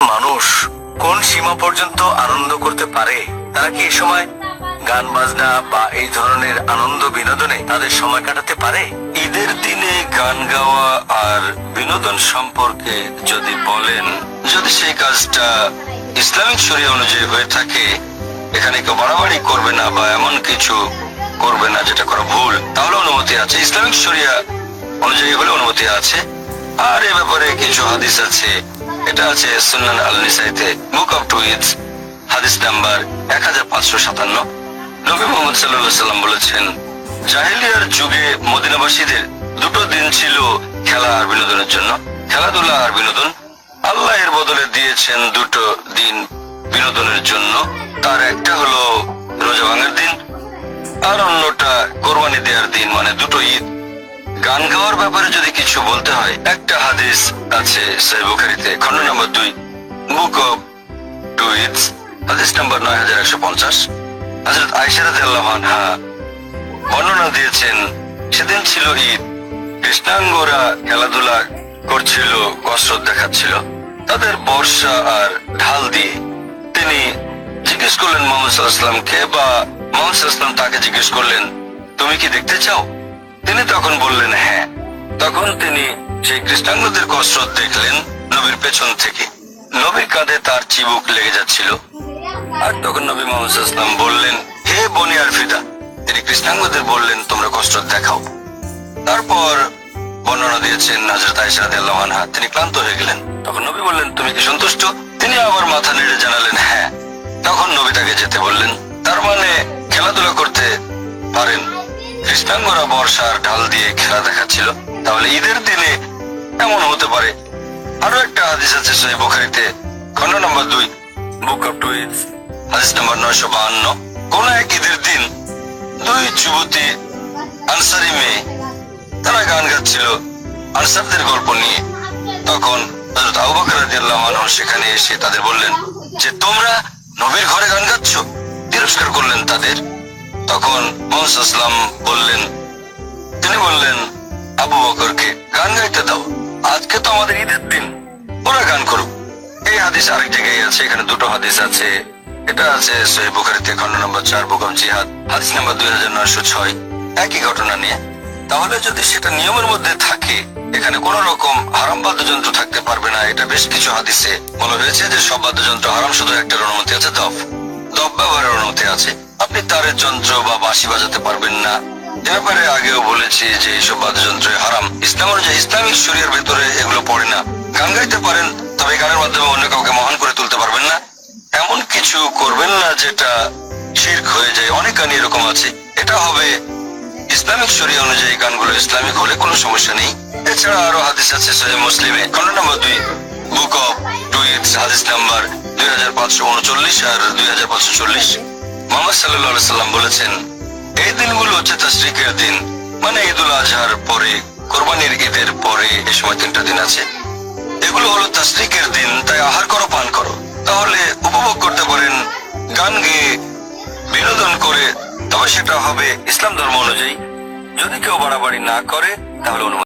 মানুষ কোন সীমা পর্যন্ত আনন্দ করতে পারে? তারা কি এই সময় গান বাজনা বা এই ধরনের আনন্দ বিনোদনে তাদের সময় কাটাতে পারে? ঈদের দিনে গান গাওয়া আর বিনোদন সম্পর্কে যদি বলেন, যদি সেই কাজটা ইসলামিক শরিয়া অনুযায়ী হয়ে থাকে, এখানে কেউ বাড়াবাড়ি করবে না বা এমন কিছু করবে না যেটা করা ভুল, তাহলে অনুমতি আছে। ইসলামিক শরিয়া অনুযায়ী হলে অনুমতি আছে। আর এ ব্যাপারে কিছু হাদিস আছে। এটা আছে সুনান আল নিসাইতে, বুক অফ টুইটস, হাদিস নাম্বার 1557। নবী মুহাম্মদ সাল্লাল্লাহু আলাইহি সাল্লাম বলেছেন, জাহেলিয়ার যুগে মদিনাবাসীদের দুটো দিন ছিল খেলা আর বিনোদনের জন্য, খেলাধুলা আর বিনোদন। আল্লাহ এর বদলে দিয়েছেন দুটো দিন বিনোদনের জন্য। তার একটা হলো রোজা ভাঙার দিন, আর অন্যটা কোরবানি দেওয়ার দিন, মানে দুটো ঈদ। গান গাওয়ার ব্যাপারে যদি কিছু বলতে হয়, একটা হাদিস আছে সহিহ বুখারীতে, খণ্ড নম্বর 2, বুক অফ টুইটস, হাদিস নম্বর 9150। হযরত আয়েশা রাদিয়াল্লাহু আনহা বর্ণনা দিয়েছেন, সেদিন ছিল ঈদ, কৃষ্ণাঙ্গরা খেলাধুলা করছিল, কসরত দেখাচ্ছিল তাদের বর্ষা আর ঢাল দিয়ে। তিনি জিজ্ঞেস করলেন মুহাম্মদ সাল্লাল্লাহু আলাইহি ওয়াসাল্লামকে, বা মুহাম্মদ সাল্লাল্লাহু আলাইহি ওয়াসাল্লাম তাকে জিজ্ঞেস করলেন, তুমি কি দেখতে চাও? তিনি তখন বললেন হ্যাঁ। তখন তিনি সেই কৃষ্ণাঙ্গদের কসরত দেখলেন নবীর পেছন থেকে। নবীর কাঁধে তার চিবুক লেগে যাচ্ছিল। আর তখন নবী মুহাম্মদ সাল্লাল্লাহু আলাইহি ওয়াসাল্লাম বললেন, হে বনি আরফিদা। তিনি কৃষ্ণাঙ্গদের বললেন, তোমরা কসরত দেখাও। তারপর বর্ণনা দিয়েছেন হযরত আয়েশা রাদিয়াল্লাহু আনহা, তিনি ক্লান্ত হয়ে গেলেন। তখন নবী বললেন, তুমি কি সন্তুষ্ট? তিনি আবার মাথা নেড়ে জানালেন হ্যাঁ। তখন নবী তাকে যেতে বললেন। তার মানে খেলাধুলা করতে পারেন। কৃষ্ণাঙ্গরা বর্ষার ঢাল দিয়ে খেলা দেখাচ্ছিল, তাহলে ঈদের দিনে এমন হতে পারে। আরো একটা হাদিস আছে সহিহ বুখারীতে, খণ্ড নম্বর 2, বুক অফ টুইটস, হাদিস নম্বর 952। কোন এক ঈদের দিন দুই যুবতী আনসারী মেয়ে, তারা গান গাচ্ছিল আনসারদের গল্প নিয়ে। তখন হযরত আবু বকর রাদিয়াল্লাহু আনহু সেখানে এসে তাদের বললেন যে, তোমরা নবীর ঘরে গান গাচ্ছ। তিরস্কার করলেন তাদের। তখন মুহাম্মদ সাল্লাল্লাহু আলাইহি ওয়াসাল্লাম বললেন, তিনি বললেন আবু বকরকে, গান গাইতে দাও, আজকে তো আমাদের ঈদের দিন, ওরা গান করুক। এই হাদিস আরেক জায়গায় আছে, এখানে দুটো হাদিস আছে। এটা আছে সহিহ বুখারীতে, খণ্ড নম্বর 4, বুক অফ জিহাদ, হাদিস নম্বর 2906, একই ঘটনা নিয়ে। তাহলে যদি সেটা নিয়মের মধ্যে থাকে, এখানে কোন রকম হারাম বাদ্যযন্ত্র থাকতে পারবে না। এটা বেশ কিছু হাদিসে বলা হয়েছে যে সব বাদ্যযন্ত্র হারাম, শুধু একটার অনুমতি আছে, দফ ব্যবহারের অনুমতি আছে। আপনি তারের যন্ত্র বা বাঁশি বাজাতে পারবেন না। এ ব্যাপারে আগেও বলেছি যে এইসব বাদ্যযন্ত্র হারাম। ইসলাম অনুযায়ী ইসলামিক শরিয়ার ভেতরে এগুলো পড়ে না। গান গাইতে পারেন, তবে গানের মাধ্যমে অন্য কাউকে মহান করে তুলতে পারবেন না। এমন কিছু করবেন না যেটা শিরক হয়ে যায়। অনেক গান এরকম আছে। এটা হবে ইসলামিক শরিয়া অনুযায়ী, গানগুলো ইসলামিক হলে কোনো সমস্যা নেই। এছাড়া আরো হাদিস আছে সহিহ মুসলিমে, খণ্ড নম্বর 2, বুক অফ টুইটস, হাদিস নাম্বার 2539 আর 2540। মুহাম্মদ সাল্লাল্লাহু আলাইহি সাল্লাম বলেছেন, এই দিনগুলো হচ্ছে তাশরিকের দিন, মানে ঈদুল আজহার পরে, কোরবানির ঈদের পরে, এই সময় 3টা দিন আছে। এগুলো হলো তাশরিকের দিন, তাই আহার করো, পান করো। তাহলে উপভোগ করতে পারেন গান গেয়ে, বিনোদন করে, তবে সেটা হবে ইসলাম ধর্ম অনুযায়ী। যদি কেউ বাড়াবাড়ি না করে, তাহলে অনুমতি